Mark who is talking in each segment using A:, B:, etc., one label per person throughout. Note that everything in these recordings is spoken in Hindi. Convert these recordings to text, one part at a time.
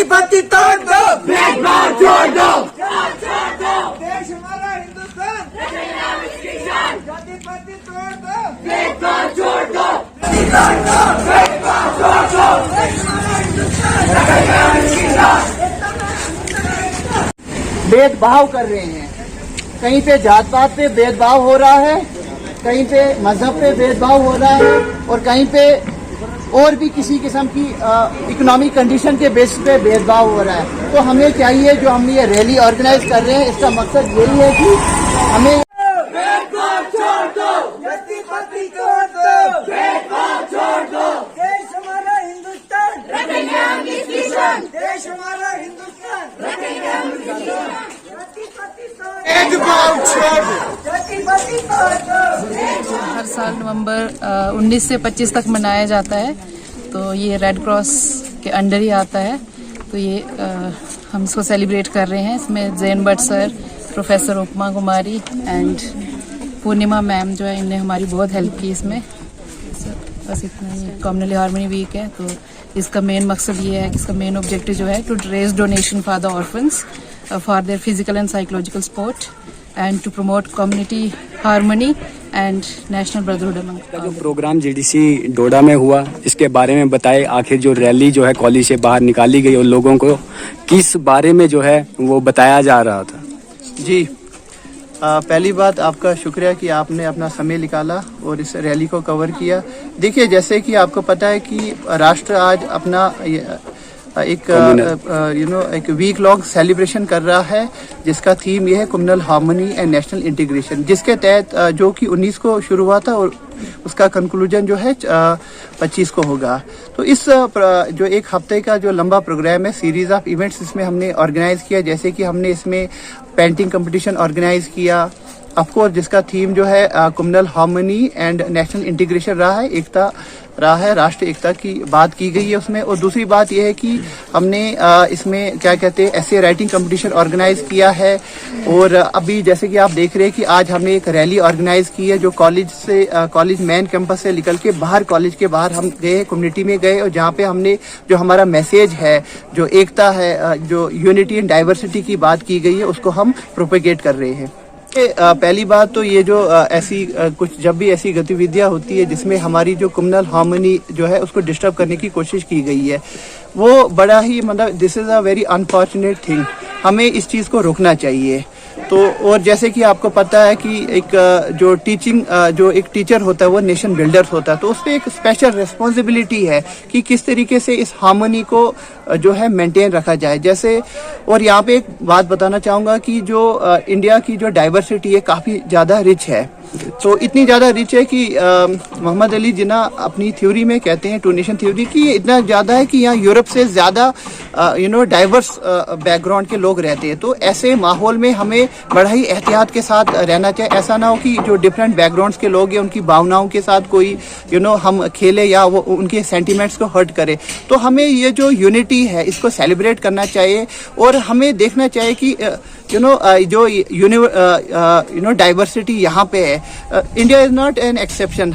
A: जाति पाति तोड़ दो, भेदभाव छोड़ दो,
B: देश हमारा हिंदुस्तान, जाति पाति तोड़ दो,
A: भेदभाव छोड़ दो, भेदभाव छोड़ दो,
C: भेदभाव कर रहे हैं। कहीं पे जात पात पे भेदभाव हो रहा है, कहीं पे मजहब पे भेदभाव हो रहा है, और कहीं पे और भी किसी किस्म की इकोनॉमिक कंडीशन के बेसिस पे भेदभाव हो रहा है। तो हमें चाहिए, जो हम ये रैली ऑर्गेनाइज कर रहे हैं, इसका मकसद यही है कि हमें
A: भेदभाव छोड़ दो,
B: जाति पाति तोड़ दो,
A: भेदभाव छोड़ दो,
B: देश हमारा हिंदुस्तान,
A: रखेंगे हम इसकी शान,
B: देश हमारा हिंदुस्तान,
A: रखेंगे हम इसकी शान,
B: जाति पाति तोड़ दो,
A: भेदभाव छोड़ दो।
B: जाति पाति तोड़ दो।
D: हर साल नवंबर 19 से 25 तक मनाया जाता है। तो ये रेड क्रॉस के अंडर ही आता है। तो ये हम इसको सेलिब्रेट कर रहे हैं। इसमें Jain Bhatt sir, professor upma Kumari and Purnima ma'am जो है, इनने हमारी बहुत हेल्प की इसमें। बस इतना ही। कम्युनल हार्मनी वीक है, तो इसका मेन मकसद ये है कि इसका मेन ऑब्जेक्टिव जो है to raise donation for the orphans for their physical and psychological support and to promote community harmony and national brotherhood among
E: जो प्रोग्राम जीडीसी डोडा में हुआ, इसके बारे में बताए। आखिर जो रैली जो है कॉलेज से बाहर निकाली गई और लोगों को किस बारे में जो है वो बताया जा रहा था।
C: जी, पहली बात आपका शुक्रिया कि आपने अपना समय निकाला और इस रैली को कवर किया। देखिए, जैसे कि आपको पता है कि राष्ट्र आज अपना एक वीक लॉन्ग सेलिब्रेशन कर रहा है, जिसका थीम ये है communal harmony and national integration, जिसके तहत जो कि 19 को शुरू हुआ था और उसका कंक्लूजन जो है 25 को होगा। तो इस जो एक हफ्ते का जो लंबा प्रोग्राम है, सीरीज ऑफ इवेंट्स इसमें हमने ऑर्गेनाइज किया। जैसे कि हमने इसमें पेंटिंग कंपटीशन ऑर्गेनाइज किया, ऑफकोर्स जिसका थीम जो है communal harmony and national integration रहा है, एकता रहा है, राष्ट्र एकता की बात की गई है उसमें। और दूसरी बात यह है कि हमने इसमें क्या कहते हैं एसे राइटिंग कंपटीशन ऑर्गेनाइज किया है। और अभी जैसे कि आप देख रहे हैं कि आज हमने एक रैली ऑर्गेनाइज की है, जो कॉलेज मेन कैंपस से निकल के बाहर, कॉलेज के बाहर हम गए, कम्युनिटी में गए, और जहाँ पे हमने जो हमारा मैसेज है, जो एकता है, जो यूनिटी एंड डाइवर्सिटी की बात की गई है, उसको हम प्रोपेगेट कर रहे हैं। पहली बात तो ये जो ऐसी कुछ जब भी ऐसी गतिविधियां होती है जिसमें हमारी जो कम्युनल हार्मनी जो है उसको डिस्टर्ब करने की कोशिश की गई है, वो बड़ा ही मतलब this is a very unfortunate thing. हमें इस चीज़ को रोकना चाहिए। तो और जैसे कि आपको पता है कि एक जो जो एक टीचर होता है वो नेशन बिल्डर होता है, तो उस पर एक स्पेशल रिस्पॉन्सिबिलिटी है कि किस तरीके से इस हार्मनी को जो है मेंटेन रखा जाए। जैसे, और यहाँ पे एक बात बताना चाहूँगा कि जो इंडिया की जो डाइवर्सिटी है काफ़ी ज़्यादा रिच है। तो इतनी ज़्यादा रिच है कि मोहम्मद अली जिन्ना अपनी थ्योरी में कहते हैं, टू नेशन थ्योरी, कि ये इतना ज़्यादा है कि यहाँ यूरोप से ज़्यादा डाइवर्स बैकग्राउंड के लोग रहते हैं। तो ऐसे माहौल में हमें बड़ा ही एहतियात के साथ रहना चाहिए। ऐसा ना हो कि जो डिफरेंट बैकग्राउंड्स के लोग हैं उनकी भावनाओं के साथ कोई हम खेले या वो उनके सेंटिमेंट्स को हर्ट करे। तो हमें ये जो यूनिटी है इसको सेलिब्रेट करना चाहिए, और हमें देखना चाहिए कि जो डाइवर्सिटी यहाँ पे है, India is not an exception.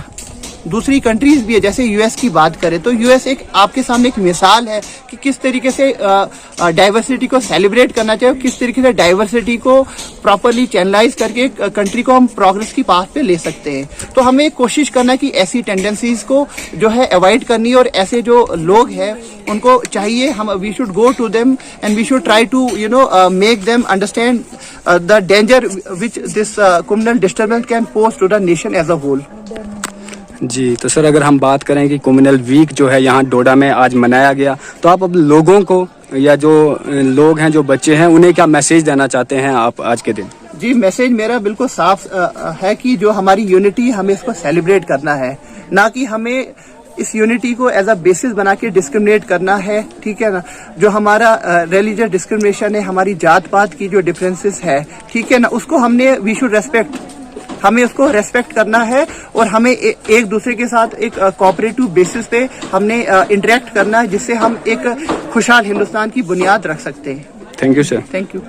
C: दूसरी कंट्रीज भी है, जैसे यूएस की बात करें तो यूएस एक आपके सामने एक मिसाल है कि किस तरीके से डाइवर्सिटी को सेलिब्रेट करना चाहिए, किस तरीके से डाइवर्सिटी को प्रॉपरली चैनलाइज करके कंट्री को हम प्रोग्रेस की पाथ पे ले सकते हैं। तो हमें कोशिश करना कि ऐसी टेंडेंसीज को जो है अवॉइड करनी, और ऐसे जो लोग हैं उनको चाहिए हम we should go to them and we should try to make them understand the danger which this communal disturbance can pose to the nation as a whole.
E: जी, तो सर अगर हम बात करें कि कम्युनल वीक जो है यहाँ डोडा में आज मनाया गया, तो आप अब लोगों को या जो लोग हैं, जो बच्चे हैं, उन्हें क्या मैसेज देना चाहते हैं आप आज के दिन?
C: जी, मैसेज मेरा बिल्कुल साफ है कि जो हमारी यूनिटी हमें इसको सेलिब्रेट करना है, ना कि हमें इस यूनिटी को एज अ बेसिस बना के डिस्क्रिमिनेट करना है। ठीक है ना, जो हमारा रिलीजियस डिस्क्रिमिनेशन है, हमारी जात पात की जो डिफरेंसेस है, ठीक है ना, उसको हमने वी शुड रेस्पेक्ट, हमें उसको रेस्पेक्ट करना है, और हमें एक दूसरे के साथ एक कोऑपरेटिव बेसिस पे हमने इंटरेक्ट करना है, जिससे हम एक खुशहाल हिंदुस्तान की बुनियाद रख सकते हैं।
E: Thank you sir.
C: Thank you.